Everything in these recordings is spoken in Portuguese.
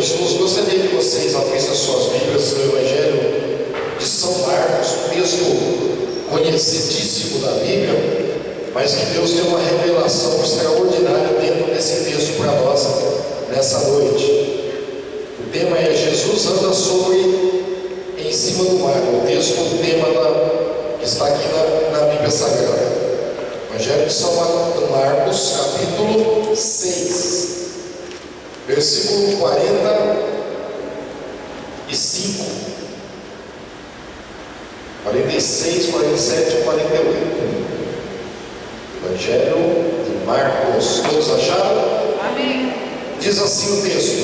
Jesus, gostaria que vocês abrissem as suas Bíblias no Evangelho de São Marcos, um texto conhecidíssimo da Bíblia, mas que Deus deu uma revelação extraordinária dentro desse texto para nós nessa noite. O tema é Jesus anda em cima do mar. O texto, o tema que está aqui na Bíblia Sagrada. Evangelho de São Marcos, capítulo 6, versículo 45, 46, 47 e 48. Evangelho de Marcos. Todos acharam? Amém. Diz assim o texto: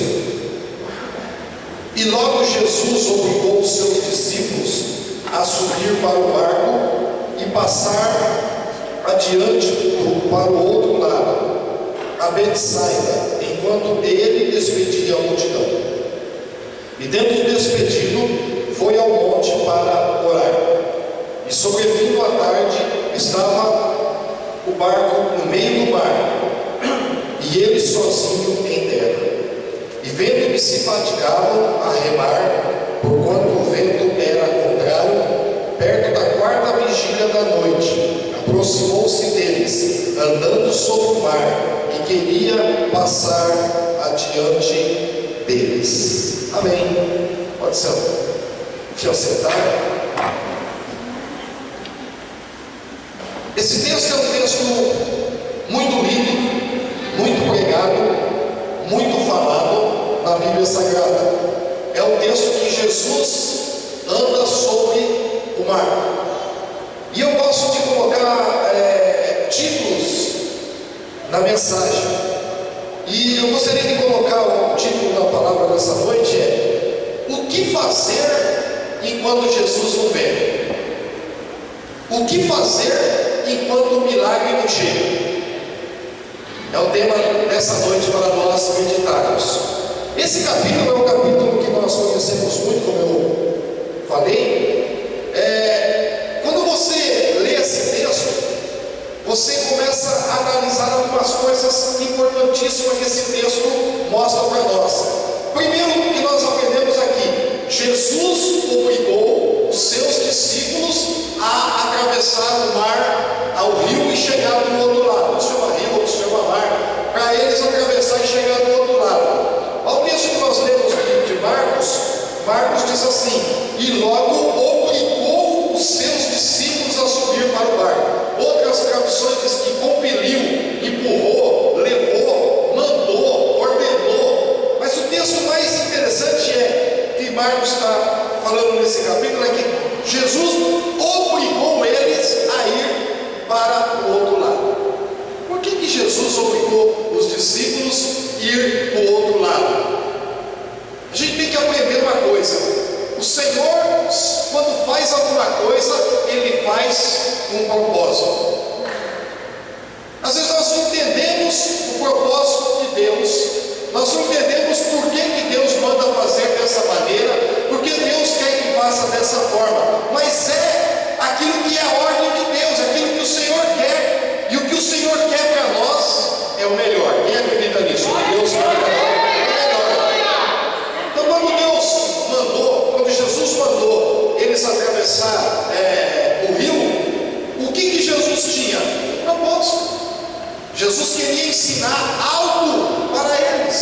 E logo Jesus obrigou os seus discípulos a subir para o barco e passar adiante para o outro lado, a Betsaida, enquanto ele despedia a multidão. E tendo despedido, foi ao monte para orar. E sobrevindo à tarde, estava o barco no meio do mar, e ele sozinho em terra. E vendo que se fatigavam a remar, porquanto o vento era contrário, perto da quarta vigília da noite, aproximou-se deles, andando sobre o mar, e queria passar adiante deles. Amém. Pode ser. Deixa eu sentar. Esse texto é um texto muito lido, muito pregado, muito falado na Bíblia Sagrada. É o texto que Jesus anda sobre o mar. E eu gosto de colocar títulos na mensagem. E eu gostaria de colocar o título da palavra dessa noite O que fazer enquanto Jesus não vem? O que fazer enquanto o milagre não chega? É o tema dessa noite para nós meditarmos. Esse capítulo é um capítulo que nós conhecemos muito, como eu falei. Quando você lê esse texto, você começa a analisar algumas coisas importantíssimas que esse texto mostra para nós. Primeiro que nós aprendemos aqui: Jesus obrigou os seus discípulos a atravessar o mar, ao rio, e chegar do outro lado. Um chama rio, outro chama mar, para eles atravessar e chegar do outro lado. Ao texto que nós lemos de Marcos diz assim: e logo obrigou os seus discípulos a subir para o barco. Outras traduções dizem que compeliu, empurrou, levou, mandou, ordenou. Mas o texto mais interessante que Marcos está falando nesse capítulo é que Jesus obrigou eles a ir para o outro lado. Por que Jesus obrigou os discípulos a ir para o outro lado? A gente tem que aprender uma coisa: o Senhor, quando faz alguma coisa, Ele faz com um propósito. Às vezes nós não entendemos o propósito de Deus, nós não entendemos por que Deus manda fazer dessa maneira, porque Deus quer que faça dessa forma, mas é aquilo que é a ordem de Deus, aquilo que o Senhor quer, e o que o Senhor quer para nós é o melhor. Quem acredita nisso? Deus quer para nós é o melhor. Então, quando Jesus mandou eles atravessar o rio, o que Jesus tinha? Um propósito. Jesus queria ensinar algo para eles.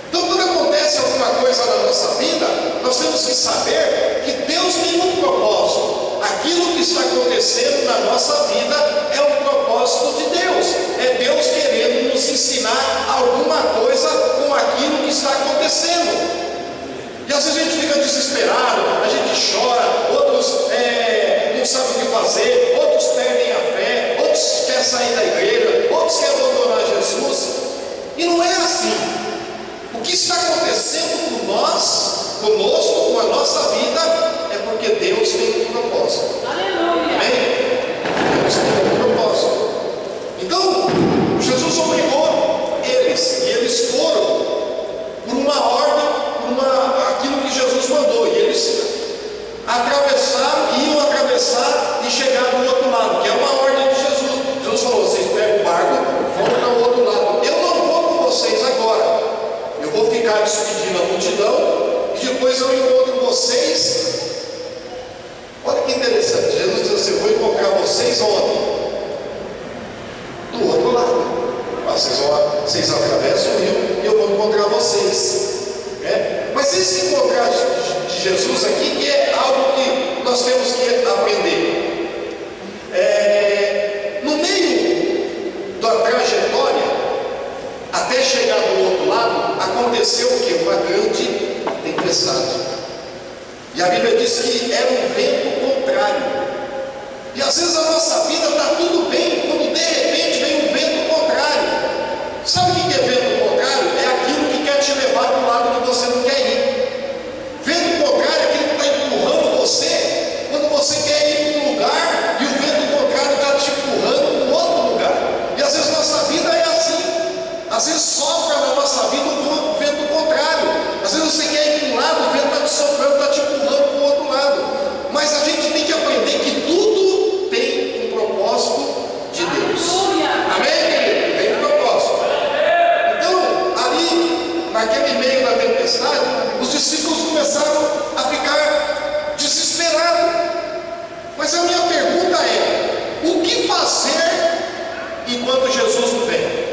Então, quando acontece alguma coisa na nossa vida, nós temos que saber que Deus tem um propósito. Aquilo que está acontecendo na nossa vida é um propósito de Deus. É Deus querendo nos ensinar alguma coisa com aquilo que está acontecendo. E às vezes a gente fica desesperado, a gente chora, outros não sabem o que fazer, outros perdem a fé, outros querem sair da igreja, outros querem abandonar Jesus. E não é assim. O que está acontecendo conosco, com a nossa vida, é porque Deus tem um propósito. Aleluia. Amém? Deus tem um propósito. Então, Jesus obrigou eles, e eles foram por uma ordem, aquilo que Jesus mandou, e eles iam atravessar e chegar do outro lado, que é uma ordem de Jesus. Jesus falou: vocês pegam o barco, vão para o outro lado. Eu não vou com vocês agora, eu vou ficar despedido disse que era um vento contrário. E às vezes a nossa vida está tudo bem, quando de repente vem um vento contrário. Sabe o que é vento contrário? É aquilo que quer te levar para o lado que você não quer ir. Vento contrário é aquilo que está empurrando você quando você quer ir para um lugar e o vento contrário está te empurrando para um outro lugar. E às vezes nossa vida é assim. Às vezes sopra na nossa vida um vento contrário. Às vezes você quer ir para um lado, o vento está te soprando, está te empurrando para o outro lado. Mas a gente tem que aprender que tudo tem um propósito de Deus. Amém, querido? Tem um propósito. Então, ali, naquele meio da tempestade, os discípulos começaram a ficar desesperados. Mas a minha pergunta é: o que fazer enquanto Jesus não vem?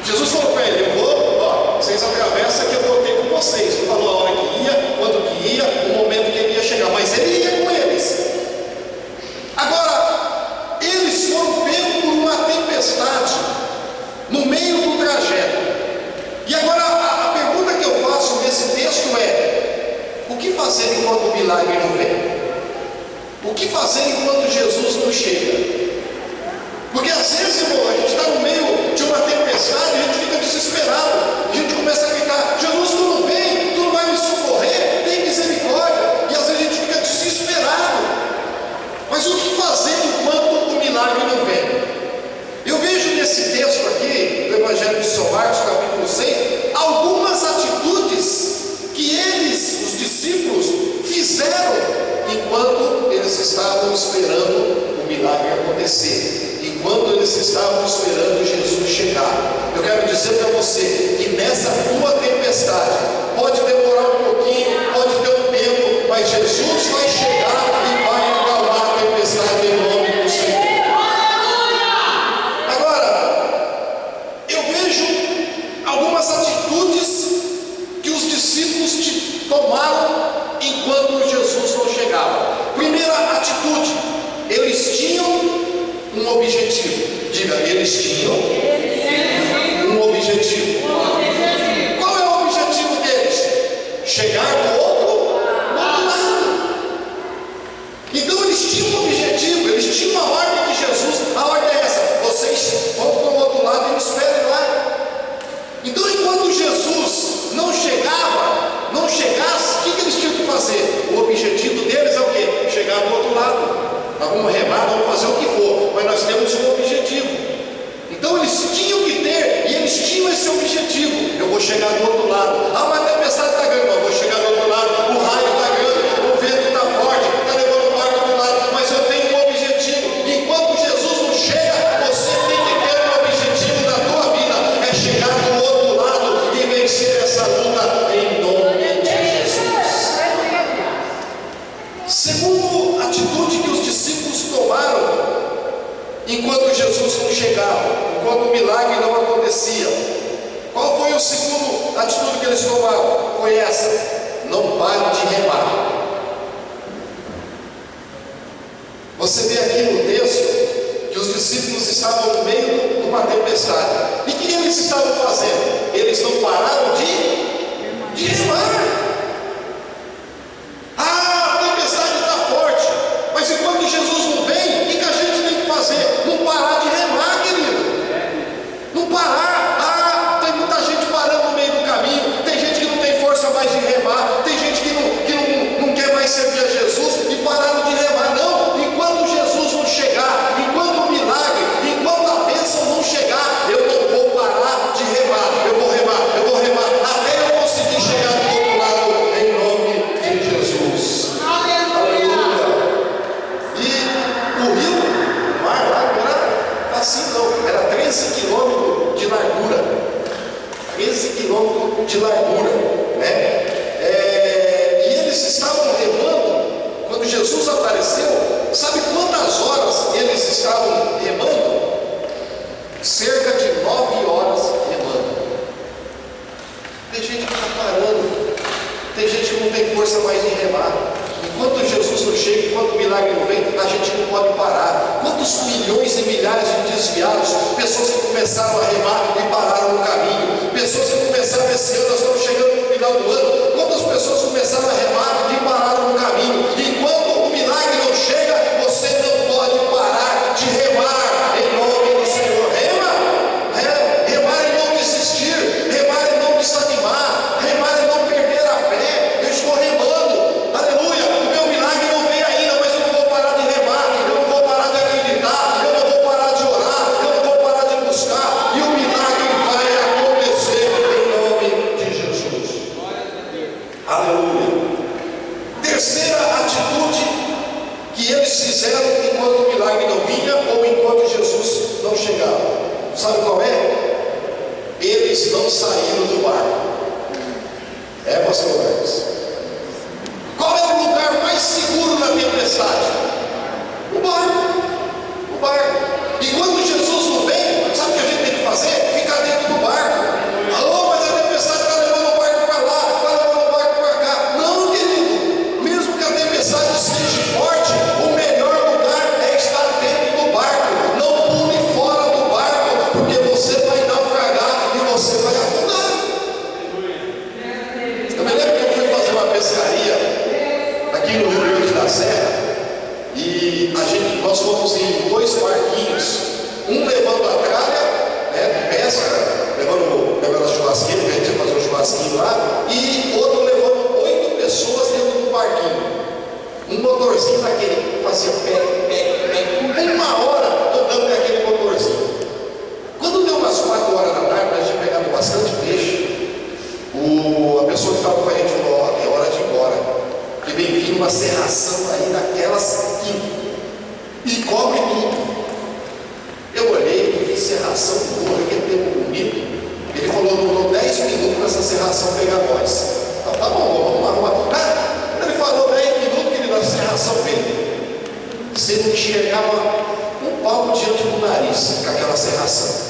Jesus falou para ele: eu vou, vocês atravessam que eu vou ter com vocês. Ele falou a hora que ia, quando que ia, o momento que ele ia chegar, mas ele ia com eles. Agora, eles foram pegos por uma tempestade no meio do trajeto. E agora a pergunta que eu faço nesse texto é: o que fazer enquanto o milagre não vem? O que fazer enquanto Jesus não chega? Porque às vezes, irmão, a gente está no meio de uma tempestade e a gente fica desesperado. A gente começa a gritar: Jesus, tu não vem, tu não vai me socorrer, tem misericórdia. E às vezes a gente fica desesperado. Mas o que fazer enquanto o milagre não vem? Eu vejo nesse texto aqui, do Evangelho de São Marcos, capítulo 6, algumas atitudes que eles, os discípulos, fizeram enquanto eles estavam esperando o milagre acontecer. Enquanto eles estavam esperando Jesus chegar. Eu quero dizer para você que nessa tua tempestade, pode demorar um pouquinho, pode ter um tempo, mas Jesus vai chegar e vai acalmar a tempestade em nome do Senhor. Agora, eu vejo algumas atitudes que os discípulos tomaram enquanto Jesus não chegava. Primeira atitude: eles tinham um objetivo. Diga, eles tinham um objetivo. Qual é o objetivo deles? Chegar no outro lado. Então eles tinham um objetivo, eles tinham uma ordem de Jesus. A ordem é essa: vocês vão para o outro lado e me esperem lá. Então, enquanto Jesus não chegasse, o que eles tinham que fazer? O objetivo deles é o quê? Chegar do outro lado. Nós vamos remar, vamos fazer o que for, mas nós temos um objetivo. Então eles tinham que ter, e eles tinham esse objetivo: eu vou chegar do outro lado. Ah, mas a tempestade está grande, mas eu vou chegar do outro lado. O raio está grande, o vento está forte, está levando o barco do lado, mas eu tenho um objetivo. Enquanto Jesus não chega, você tem que ter um objetivo na tua vida: é chegar do outro lado e vencer essa luta em nome de Jesus. Segunda atitude que os discípulos tomaram enquanto Jesus não chegava, enquanto o milagre não acontecia. Qual foi a segunda atitude que eles tomaram? Foi essa: não pare de remar. Você vê aqui no texto que os discípulos estavam no meio de uma tempestade. E o que eles estavam fazendo? Eles não pararam de remar. Mas enquanto Jesus não vem, o que a gente tem que fazer? Não parar de remar, querido. Não parar. Tem muita gente parando no meio do caminho. Tem gente que não tem força mais de remar. Tem gente que não quer mais servir a Jesus e pararam de remar. Não, enquanto Jesus não chegar, enquanto o milagre, enquanto a bênção não chegar, eu não vou parar de remar. Eu vou remar até eu conseguir chegar do outro lado, em nome de Jesus. O rio, o mar lá não era assim não, era 13 quilômetros de largura. 13 quilômetros de largura, né? E eles estavam remando. Quando Jesus apareceu, sabe quantas horas eles estavam remando? Cerca de 9 horas remando. Tem gente que está parando, tem gente que não tem força mais de remar. Enquanto Jesus não chega, enquanto o milagre não vem, a gente não pode parar. Quantos milhões e milhares de desviados, pessoas que começaram a remar e pararam no caminho, pessoas que começaram esse ano, nós estamos chegando no final do ano. Quantas pessoas começaram a remar e pararam no caminho. E enquanto o milagre não chega, você não pode parar de remar em nome do Senhor. Remar e não desistir, remar e não desanimar, remar e não perder a fé. Eu estou remando, aleluia. O meu milagre não veio ainda, mas eu não vou parar de remar, eu não vou parar de acreditar, eu não vou parar de orar, eu não vou parar de buscar, e o milagre vai acontecer em nome de Jesus. Aleluia. Terceira atitude que eles fizeram enquanto o milagre não vinha ou enquanto Jesus não chegava. Sabe qual é? Eles não saíram do barco. Pastor Marcos. Qual é o lugar mais seguro na tempestade? O barco. O barco. E quando Jesus não vem, sabe o que a gente tem que fazer? Ficar dentro do barco. Alô, mas a tempestade está levando o barco para lá, está levando o barco para cá. Não, querido. Mesmo que a tempestade seja forte, o melhor lugar é estar dentro do barco. Não pule fora do barco, porque você vai naufragar e você vai afundar. Eu me lembro que eu fui fazer uma pescaria aqui no Rio Grande da Serra. E nós fomos em 2 barquinhos, um levando a tralha, de pesca, levando a churrasqueira, que a gente ia fazer um churrasquinho lá, e outro levando 8 pessoas dentro do barquinho. Um motorzinho daquele, fazia pé, 1 hora andando com aquele motorzinho. Quando deu umas 4 horas da tarde, nós tínhamos pegado bastante peixe, a pessoa que estava com a gente falou: ó, é hora de ir embora, que vem vindo uma serração aí daquelas e cobre tudo. Eu olhei e vi serração boa, que tempo bonito. Ele falou: durou 10 minutos para essa serração pegar nós. Tá bom, vamos arrumar. Ele falou 10 minutos que ele deu a serração veio. Você não enxergava um palmo diante do nariz com aquela serração.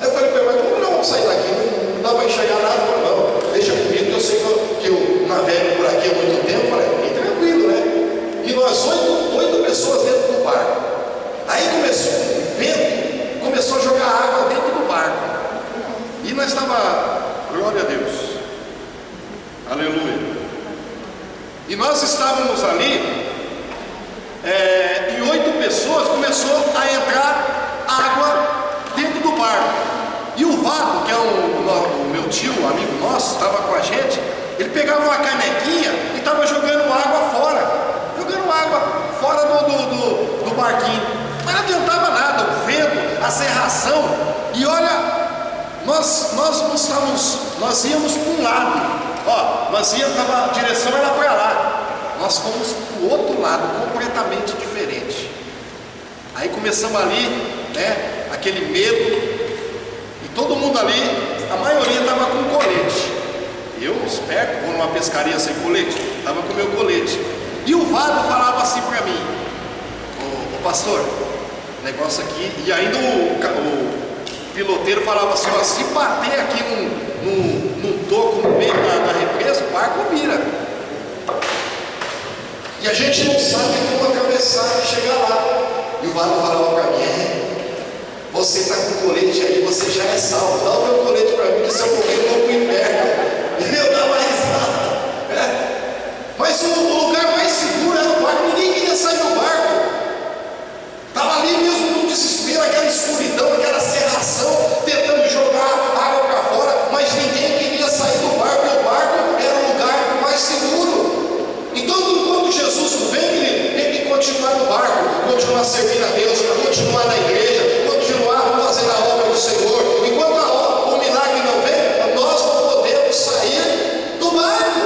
Aí eu falei para ele: mas como nós vamos sair daqui? Não dá para enxergar nada. Eu falei: não, deixa comigo, que eu sei que eu navego por aqui há muito tempo. Eu falei: fiquei tranquilo, né? E nós 8 pessoas dentro do barco. Aí começou o vento, começou a jogar água dentro do barco. E nós estávamos, glória a Deus, aleluia. E nós estávamos ali, e 8 pessoas começou a entrar água dentro do barco. E o Vado, que é o meu tio, amigo nosso, estava com a gente. Ele pegava uma canequinha e estava jogando água fora. Jogando água fora do barquinho. Mas não adiantava nada, o vento, a serração. E olha, nós íamos para um lado. A direção era para lá. Nós fomos para o outro lado, completamente diferente. Aí começamos ali, aquele medo. E todo mundo ali, a maioria estava com colete. Eu, esperto, vou numa pescaria sem colete, estava com meu colete. E o Vado falava assim para mim: ô pastor, negócio aqui. E ainda o piloteiro falava assim: ó, se bater aqui num toco no meio da represa, o barco vira. E a gente não sabe como atravessar e chegar lá. E o Vado falava para mim: você está com colete aí, você já é salvo. Dá o teu colete para mim, que se eu morrer eu vou para o inferno. Eu dava risada. Mas o lugar mais seguro era o barco. Ninguém queria sair do barco. Estava ali mesmo no desespero, aquela escuridão, aquela serração, tentando jogar água para fora, mas ninguém queria sair do barco, porque o barco era o lugar mais seguro. Então, quando Jesus não vem, ele tem que continuar no barco, continuar servindo a Deus, continuar na igreja, continuar fazendo a obra do Senhor. Enquanto o milagre não vem, nós não podemos sair do barco.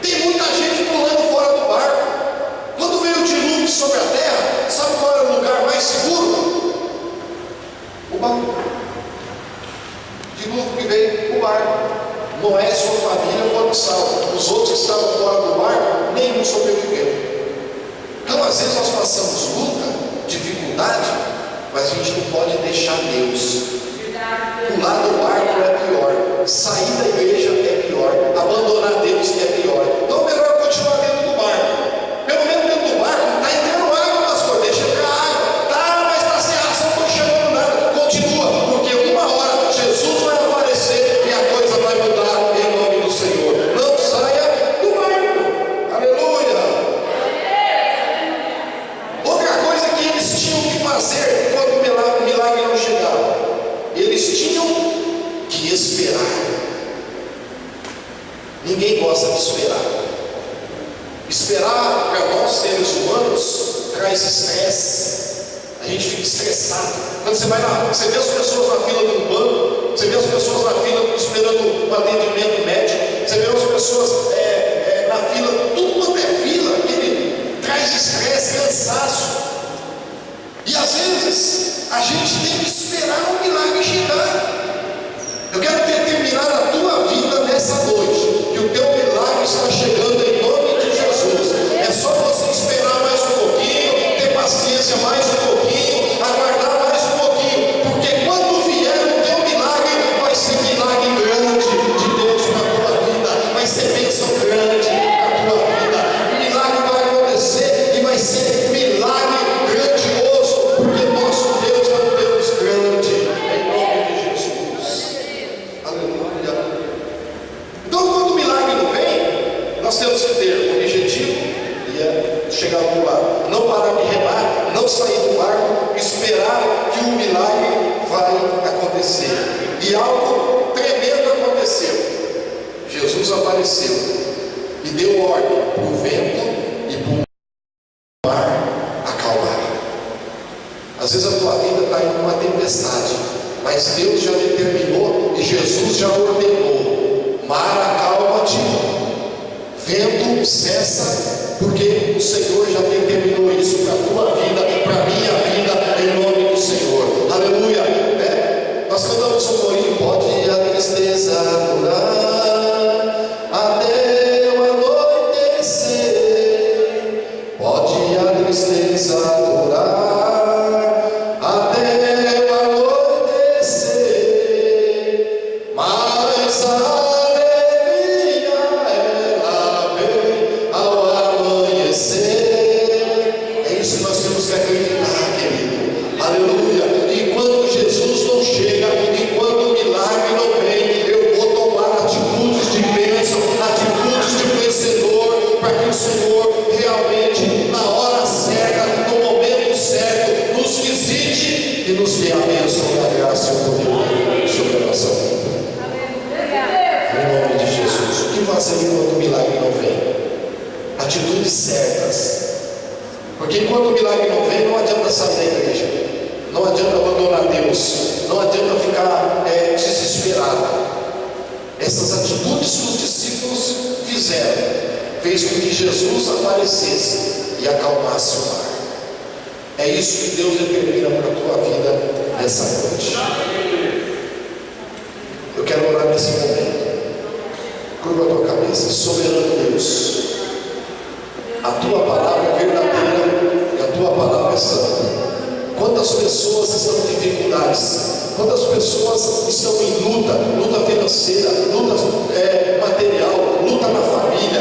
Tem muita gente pulando fora do barco. Quando veio o dilúvio sobre a terra, sabe qual era o lugar mais seguro? O barco. O dilúvio que veio, o barco. Noé e sua família foram salvos. Os outros que estavam fora do barco, nenhum sobreviveu. Então, às vezes nós passamos luta, dificuldade, mas a gente não pode deixar Deus. Pular do barco é pior, sair da igreja é pior, abandonar Deus é pior. Então é melhor continuar dentro do barco. Pelo menos dentro do barco não está entrando água, pastor, deixa entrar água. Tá, mas está sem ação, não estou chegando nada. Continua, porque uma hora Jesus vai aparecer e a coisa vai mudar em nome do Senhor. Não saia fazer quando o milagre não chegava? Eles tinham que esperar. Ninguém gosta de esperar. Esperar para nós seres humanos traz estresse. A gente fica estressado. Quando você vai lá, você vê as pessoas na fila de um banco, você vê as pessoas na fila esperando um atendimento médico, você vê as pessoas na fila, tudo quanto é fila, aquele traz estresse, cansaço. E às vezes a gente tem que esperar o milagre chegar. Eu quero determinar a tua vida nessa noite, que o teu milagre está chegando em nome de Jesus. É só você esperar mais um pouquinho, ter paciência mais um pouquinho, aguardar mais um pouquinho, porque quando vier o teu milagre, vai ser milagre grande de Deus para a tua vida, vai ser bênção grande para a tua vida. O milagre vai acontecer e vai ser milagre grandioso, porque nosso Deus é um Deus grande, em nome de Jesus. Aleluia. Então, quando o milagre não vem, nós temos que ter um objetivo, e é chegar no lado, não parar de remar, não sair do barco, esperar que o milagre vai acontecer. E algo tremendo aconteceu. Jesus apareceu e deu ordem para o vento e para o mar acalmar. Às vezes a tua vida está em uma tempestade, mas Deus já determinou e Jesus já ordenou: mar, acalma-te, vento, cessa, porque o Senhor já determinou isso para a tua vida, para a minha vida, em nome do Senhor. Aleluia, né? Nós cantamos um corinho: pode a tristeza durar até o anoitecer, pode a tristeza durar até o anoitecer, mas a alegria ela vem ao amanhecer. É isso que nós temos que acreditar, querido. Aleluia. Enquanto Jesus não chega, enquanto o milagre não vem, eu vou tomar atitudes de bênção, atitudes de vencedor, para que o Senhor realmente, na hora certa, no momento certo, nos visite e nos dê a bênção e a graça e o poder sobre a nossa vida. Em nome de Jesus. O que fazer quando o milagre não vem? Atitudes certas. Porque quando o milagre não vem, não adianta sair da igreja, não adianta abandonar Deus, não adianta ficar desesperado. Essas atitudes que os discípulos fizeram fez com que Jesus aparecesse e acalmasse o mar. É isso que Deus determina para a tua vida nessa noite. Eu quero orar nesse momento. Curva a tua cabeça. Soberano Deus, a tua palavra é verdadeira e a tua palavra é santa. Quantas pessoas estão em dificuldades, quantas pessoas estão em luta financeira, luta material, luta na família,